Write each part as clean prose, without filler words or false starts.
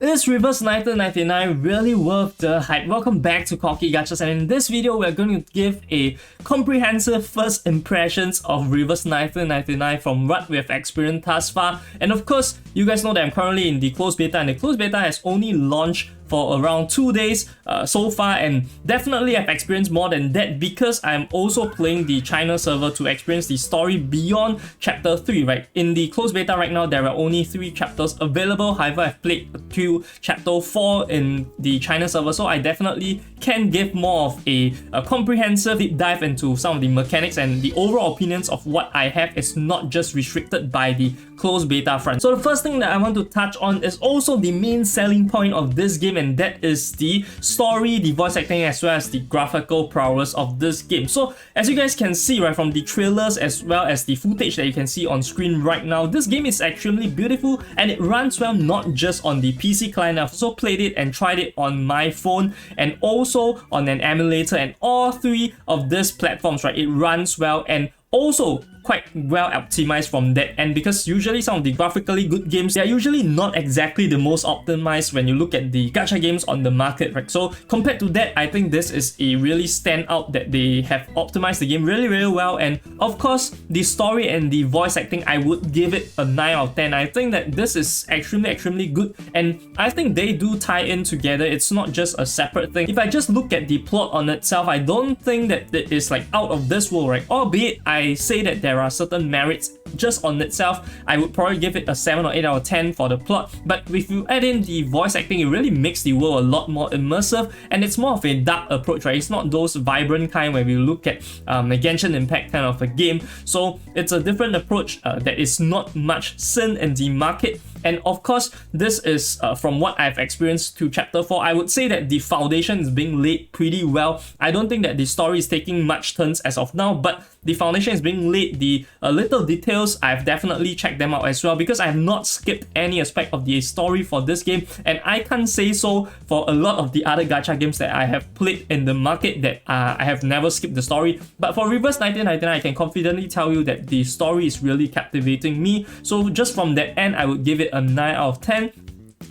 Is Reverse 1999 really worth the hype? Welcome back to Cocky Gachas, and in this video we're going to give a comprehensive first impressions of Reverse 1999 from what we have experienced thus far. And of course, you guys know that I'm currently in the closed beta, and the closed beta has only launched for around 2 days so far, and definitely I've experienced more than that because I'm also playing the China server to experience the story beyond chapter 3, right? In the closed beta right now, there are only 3 chapters available. However, I've played to chapter 4 in the China server, so I definitely can give more of a comprehensive deep dive into some of the mechanics, and the overall opinions of what I have is not just restricted by the closed beta front. So the first thing that I want to touch on is also the main selling point of this game, and that is the story, the voice acting, as well as the graphical prowess of this game. So as you guys can see, right, from the trailers as well as the footage that you can see on screen right now, this game is extremely beautiful and it runs well not just on the PC client. I've also played it and tried it on my phone and also on an emulator, and all 3 of these platforms, right, it runs well and also quite well optimized from that end, because usually some of the graphically good games, they are usually not exactly the most optimized when you look at the gacha games on the market, right? So compared to that, I think this is a really standout that they have optimized the game really well. And of course, the story and the voice acting, I would give it a 9 out of 10. I think that this is extremely good, and I think they do tie in together. It's not just a separate thing. If I just look at the plot on itself, I don't think that it is like out of this world, right? Albeit I say that there are certain merits just on itself. I would probably give it a 7 or 8 out of 10 for the plot, but if you add in the voice acting, it really makes the world a lot more immersive, and it's more of a dark approach, right? It's not those vibrant kind where we look at the Genshin Impact kind of a game. So it's a different approach that is not much seen in the market. And of course, this is from what I've experienced to chapter 4, I would say that the foundation is being laid pretty well. I don't think that the story is taking much turns as of now, but the foundation is being laid. The little details, I've definitely checked them out as well, because I have not skipped any aspect of the story for this game, and I can't say so for a lot of the other gacha games that I have played in the market that I have never skipped the story. But for Reverse 1999, I can confidently tell you that the story is really captivating me. So just from that end, I would give it a 9 out of 10.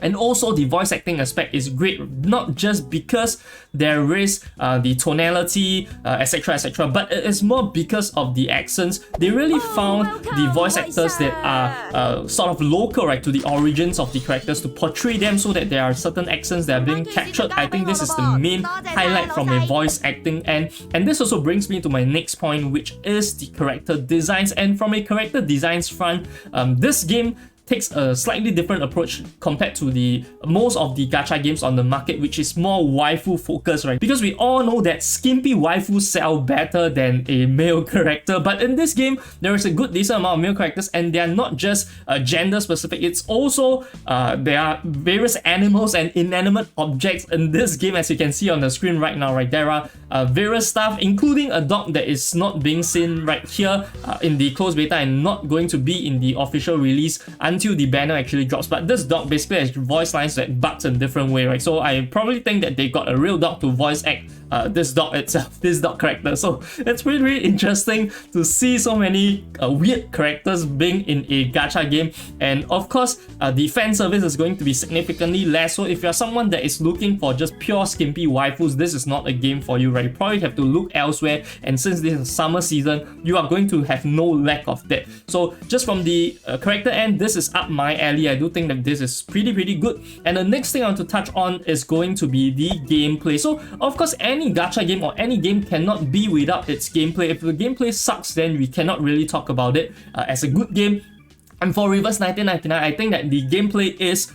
And also the voice acting aspect is great, not just because there is the tonality, etc, but it is more because of the accents. They really found the voice actors that are sort of local, right, to the origins of the characters, to portray them so that there are certain accents that are being captured. I think this is the main highlight from a voice acting end. And this also brings me to my next point, which is the character designs. And from a character designs front, this game takes a slightly different approach compared to the most of the gacha games on the market, which is more waifu focused, right? Because we all know that skimpy waifus sell better than a male character, but in this game there is a good decent amount of male characters, and they are not just gender specific. It's also there are various animals and inanimate objects in this game, as you can see on the screen right now, right? There are various stuff, including a dog that is not being seen right here in the closed beta and not going to be in the official release until the banner actually drops. But this dog basically has voice lines that barks in a different way, right? So I probably think that they got a real dog to voice act this dog itself, this dog character. So it's really interesting to see so many weird characters being in a gacha game. And of course, the fan service is going to be significantly less. So if you're someone that is looking for just pure skimpy waifus, this is not a game for you, right? You probably have to look elsewhere, and since this is summer season, you are going to have no lack of that. So just from the character end, this is up my alley. I do think that this is pretty good. And the next thing I want to touch on is going to be the gameplay. So of course, any gacha game or any game cannot be without its gameplay. If the gameplay sucks, then we cannot really talk about it as a good game. And for Reverse 1999, I think that the gameplay is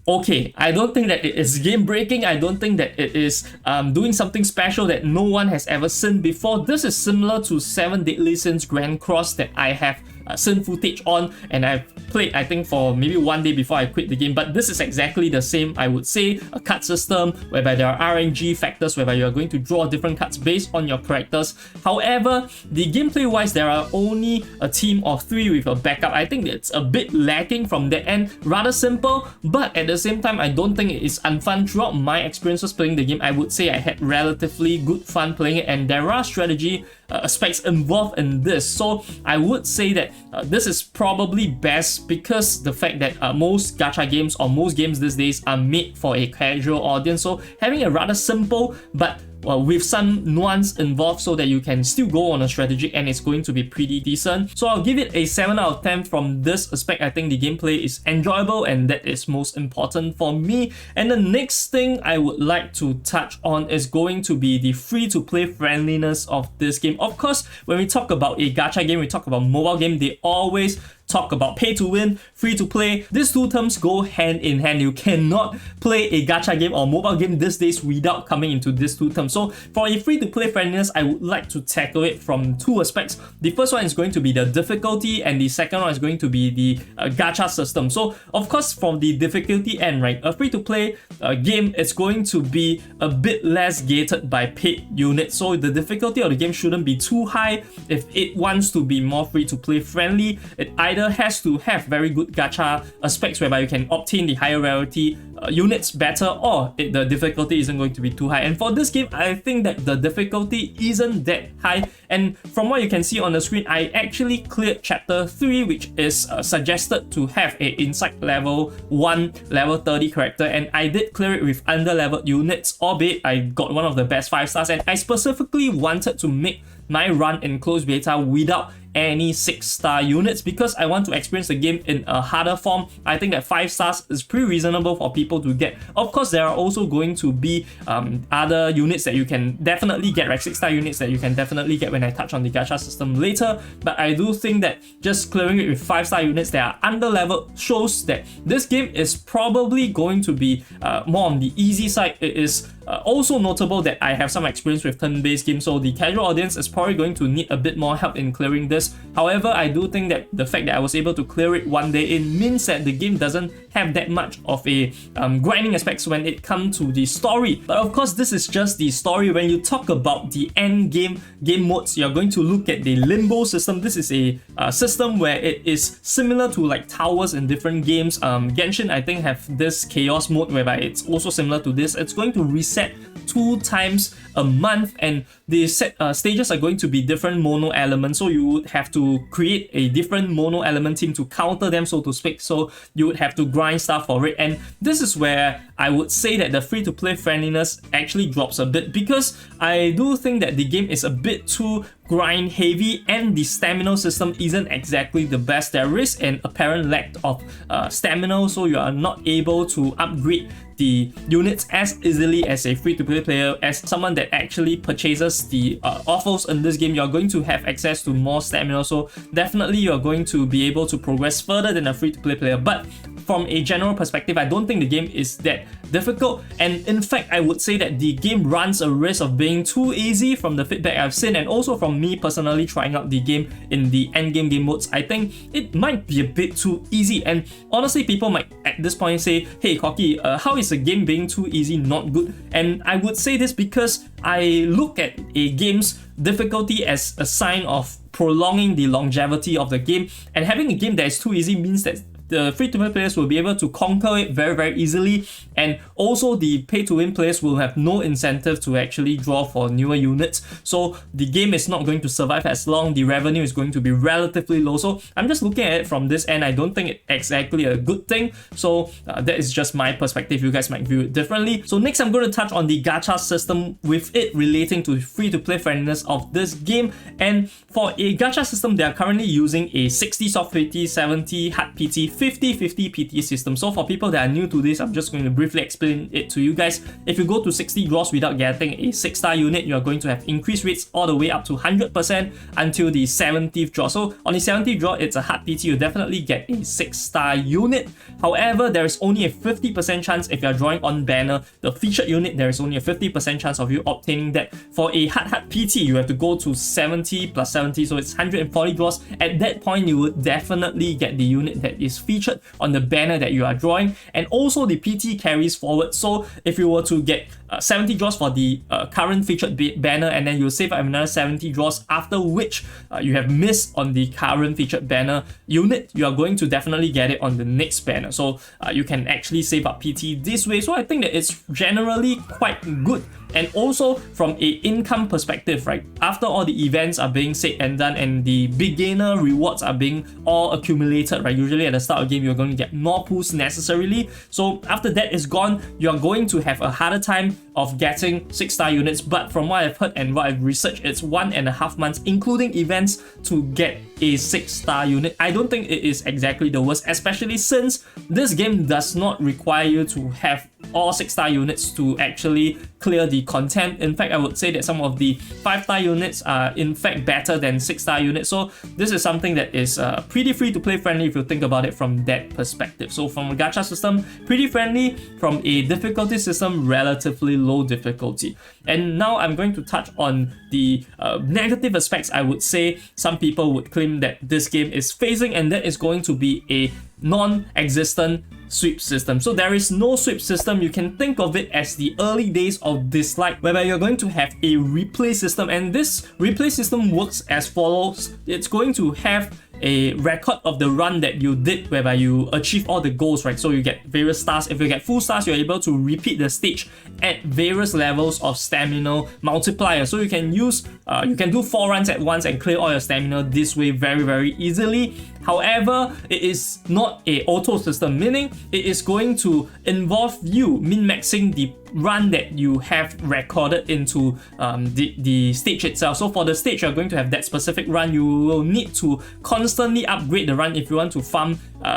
okay. I don't think that it is game breaking. I don't think that it is doing something special that no one has ever seen before. This is similar to 7 Deadly Sins Grand Cross that I have seen footage on, and I've played, I think, for maybe 1 day before I quit the game. But this is exactly the same, I would say. A card system whereby there are RNG factors, whereby you are going to draw different cards based on your characters. However, the gameplay wise, there are only a team of 3 with a backup. I think it's a bit lacking from that end. Rather simple, but at the same time, I don't think it is unfun. Throughout my experiences playing the game, I would say I had relatively good fun playing it, and there are strategy aspects involved in this. So I would say that this is probably best because the fact that most gacha games or most games these days are made for a casual audience. So having a rather simple but with some nuance involved so that you can still go on a strategic and it's going to be pretty decent. So I'll give it a 7 out of 10 from this aspect. I think the gameplay is enjoyable and that is most important for me. And the next thing I would like to touch on is going to be the free-to-play friendliness of this game. Of course, when we talk about a gacha game, we talk about mobile game, they always talk about pay to win, free to play. These two terms go hand in hand. You cannot play a gacha game or mobile game these days without coming into these two terms. So for a free to play friendliness, I would like to tackle it from two aspects. The first one is going to be the difficulty and the second one is going to be the gacha system. So of course from the difficulty end, right, a free to play game is going to be a bit less gated by paid units. So the difficulty of the game shouldn't be too high. If it wants to be more free to play friendly, it either has to have very good gacha aspects whereby you can obtain the higher rarity units better, or the difficulty isn't going to be too high. And for this game, I think that the difficulty isn't that high. And from what you can see on the screen, I actually cleared chapter 3, which is suggested to have a inside level 1, level 30 character, and I did clear it with under leveled units, albeit I got one of the best 5 stars, and I specifically wanted to make my run in closed beta without any 6-star units because I want to experience the game in a harder form. I think that 5 stars is pretty reasonable for people to get. Of course, there are also going to be other units that you can definitely get, right? 6-star units that you can definitely get when I touch on the gacha system later. But I do think that just clearing it with 5-star units that are under leveled shows that this game is probably going to be more on the easy side. It is also notable that I have some experience with turn-based games, so the casual audience is probably going to need a bit more help in clearing this. However, I do think that the fact that I was able to clear it one day in means that the game doesn't have that much of a grinding aspects when it comes to the story. But of course, this is just the story. When you talk about the end game modes, you're going to look at the limbo system. This is a system where it is similar to like towers in different games. Genshin, I think, have this chaos mode whereby it's also similar to this. It's going to reset 2 times a month, and the stages are going to be different mono elements, so you would have to create a different mono element team to counter them, so to speak. So you would have to grind stuff for it, and this is where I would say that the free-to-play friendliness actually drops a bit, because I do think that the game is a bit too grind heavy and the stamina system isn't exactly the best. There is an apparent lack of stamina, so you are not able to upgrade the units as easily as a free-to-play player. As someone that actually purchases the offers in this game, you're going to have access to more stamina, so definitely you're going to be able to progress further than a free-to-play player. But from a general perspective, I don't think the game is that difficult, and in fact I would say that the game runs a risk of being too easy from the feedback I've seen, and also from me personally trying out the game in the endgame game modes. I think it might be a bit too easy, and honestly people might at this point say, hey Koki, how is a game being too easy not good? And I would say this because I look at a game's difficulty as a sign of prolonging the longevity of the game, and having a game that is too easy means that the free-to-play players will be able to conquer it very, very easily, and also the pay-to-win players will have no incentive to actually draw for newer units. So the game is not going to survive as long, the revenue is going to be relatively low. So I'm just looking at it from this end. I don't think it's exactly a good thing. So that is just my perspective. You guys might view it differently. So next I'm going to touch on the gacha system, with it relating to free-to-play friendliness of this game. And for a gacha system, they are currently using a 60 soft PT, 70 hard PT, 50-50 PT system. So for people that are new to this, I'm just going to briefly explain it to you guys. If you go to 60 draws without getting a 6-star unit, you are going to have increased rates all the way up to 100% until the 70th draw. So on the 70th draw, it's a hard PT, you definitely get a 6-star unit. However, there is only a 50% chance if you're drawing on banner, the featured unit, there is only a 50% chance of you obtaining that. For a hard PT, you have to go to 70 plus 70, so it's 140 draws. At that point, you would definitely get the unit that is featured on the banner that you are drawing, and also the PT carries forward. So if you were to get 70 draws for the current featured banner, and then you'll save up another 70 draws, after which you have missed on the current featured banner unit, you are going to definitely get it on the next banner. So you can actually save up PT this way. So I think that it's generally quite good And also from a income perspective, right? After all the events are being said and done and the beginner rewards are being all accumulated, right? Usually at the start of the game, you're going to get more pools necessarily. So after that is gone, you're going to have a harder time of getting 6-star units. But from what I've heard and what I've researched, it's 1.5 months, including events, to get a 6-star unit. I don't think it is exactly the worst, especially since this game does not require you to have all 6-star units to actually clear the content. In fact, I would say that some of the 5-star units are in fact better than 6-star units. So this is something that is pretty free to play friendly if you think about it from that perspective. So from a gacha system, pretty friendly. From a difficulty system, relatively low difficulty. And now I'm going to touch on the negative aspects. I would say some people would claim that this game is facing, and that is going to be a non-existent sweep system. So there is no sweep system. You can think of it as the early days of Dislike, whereby you're going to have a replay system, and this replay system works as follows. It's going to have a record of the run that you did whereby you achieve all the goals, right? So you get various stars. If you get full stars, you're able to repeat the stage at various levels of stamina multiplier. So you can use, you can do 4 runs at once and clear all your stamina this way very easily. However, it is not a auto system, meaning it is going to involve you min-maxing the run that you have recorded into the stage itself. So for the stage, you're going to have that specific run. You will need to constantly upgrade the run if you want to farm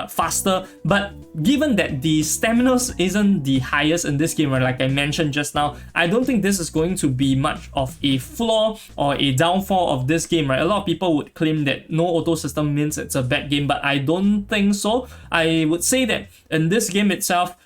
faster. But given that the stamina isn't the highest in this game, right, like I mentioned just now, I don't think this is going to be much of a flaw or a downfall of this game, right? A lot of people would claim that no auto system means it's a bad game, but I don't think so. I would say that in this game itself,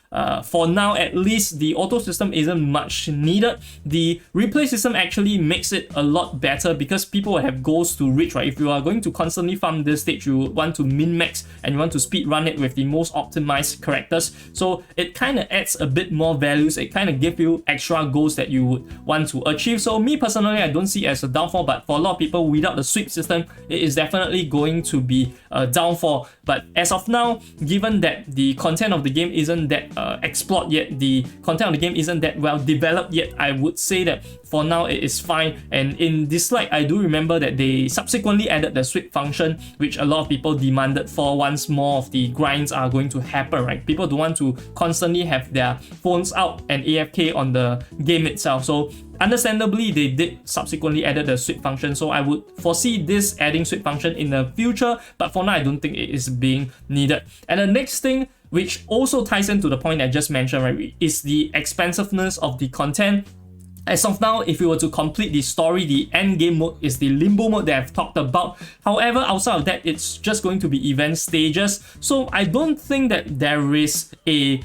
for now at least, the auto system isn't much needed. The replay system actually makes it a lot better because people will have goals to reach, right? If you are going to constantly farm this stage, you want to min-max and you want to speed run it with the most optimized characters. So it kind of adds a bit more values. It kind of gives you extra goals that you would want to achieve. So me personally, I don't see it as a downfall, but for a lot of people, without the sweep system, it is definitely going to be a downfall. But as of now, given that the content of the game isn't that explored yet, the content of the game isn't that well developed yet, I would say that for now it is fine. And in Dislike, I do remember that they subsequently added the sweep function, which a lot of people demanded for once more of the grinds are going to happen, right? People don't want to constantly have their phones out and AFK on the game itself. So understandably, they did subsequently added the sweep function. So I would foresee this adding sweep function in the future, but for now, I don't think it is being needed. And the next thing, which also ties into the point I just mentioned, right, is the expansiveness of the content. As of now, if you were to complete the story, the end game mode is the limbo mode that I've talked about. However, outside of that, it's just going to be event stages. So I don't think that there is a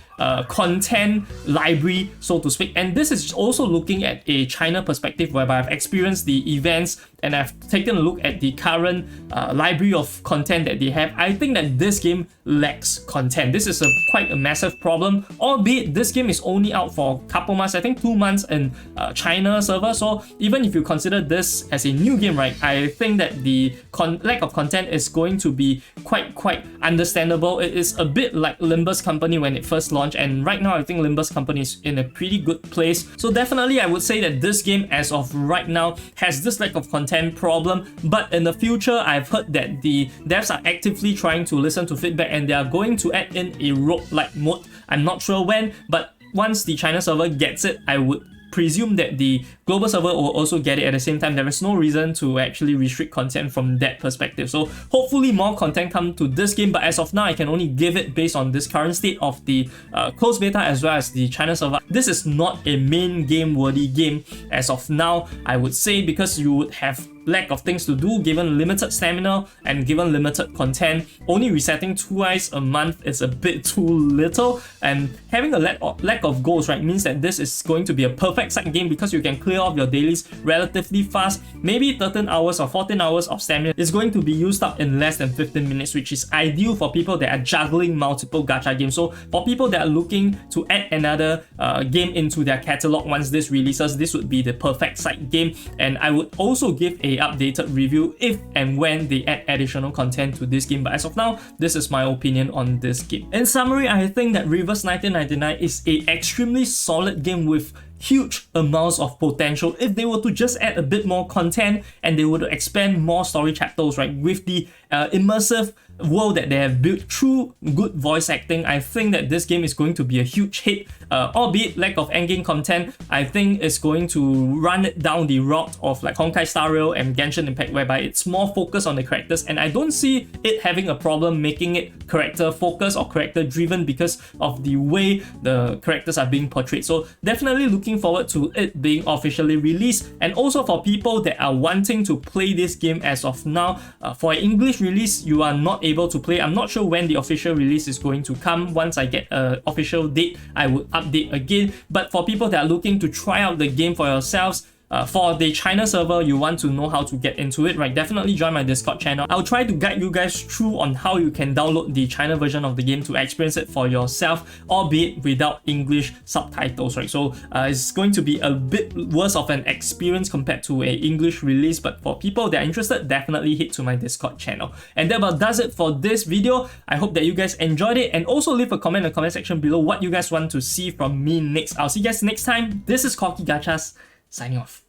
content library, so to speak. And this is also looking at a China perspective, whereby I've experienced the events and I've taken a look at the current library of content that they have. I think that this game lacks content. This is quite a massive problem, albeit this game is only out for a couple months, I think 2 months in China server. So even if you consider this as a new game, right, I think that the lack of content is going to be quite understandable. It is a bit like Limbus Company when it first launched, and right now I think Limbus Company is in a pretty good place. So definitely I would say that this game as of right now has this lack of content problem, but in the future I've heard that the devs are actively trying to listen to feedback and they are going to add in a roguelike mode. I'm not sure when, but once the China server gets it, I would presume that the global server will also get it at the same time. There is no reason to actually restrict content from that perspective. So hopefully more content come to this game, but as of now, I can only give it based on this current state of the closed beta as well as the China server. This is not a main game worthy game as of now, I would say, because you would have lack of things to do given limited stamina and given limited content. Only resetting twice a month is a bit too little, and having a lack of goals, right, means that this is going to be a perfect side game because you can clear off your dailies relatively fast. Maybe 13 hours or 14 hours of stamina is going to be used up in less than 15 minutes, which is ideal for people that are juggling multiple gacha games. So for people that are looking to add another game into their catalog once this releases, this would be the perfect side game. And I would also give a updated review if and when they add additional content to this game, but as of now, this is my opinion on this game. In summary, I think that Reverse 1999 is a extremely solid game with huge amounts of potential if they were to just add a bit more content and they were to expand more story chapters, right? With the immersive world that they have built through good voice acting, I think that this game is going to be a huge hit. Albeit lack of endgame content, I think it's going to run it down the route of like Honkai Star Rail and Genshin Impact, whereby it's more focused on the characters, and I don't see it having a problem making it character focused or character driven because of the way the characters are being portrayed. So definitely looking forward to it being officially released. And also for people that are wanting to play this game as of now, for an English release you are not able to play. I'm not sure when the official release is going to come. Once I get an official date, I would update again. But for people that are looking to try out the game for yourselves, for the China server, you want to know how to get into it, right? Definitely join my Discord channel. I'll try to guide you guys through on how you can download the China version of the game to experience it for yourself, albeit without English subtitles, right? So it's going to be a bit worse of an experience compared to an English release, but for people that are interested, definitely head to my Discord channel. And that about does it for this video. I hope that you guys enjoyed it, and also leave a comment in the comment section below what you guys want to see from me next. I'll see you guys next time. This is Corky Gachas, signing off.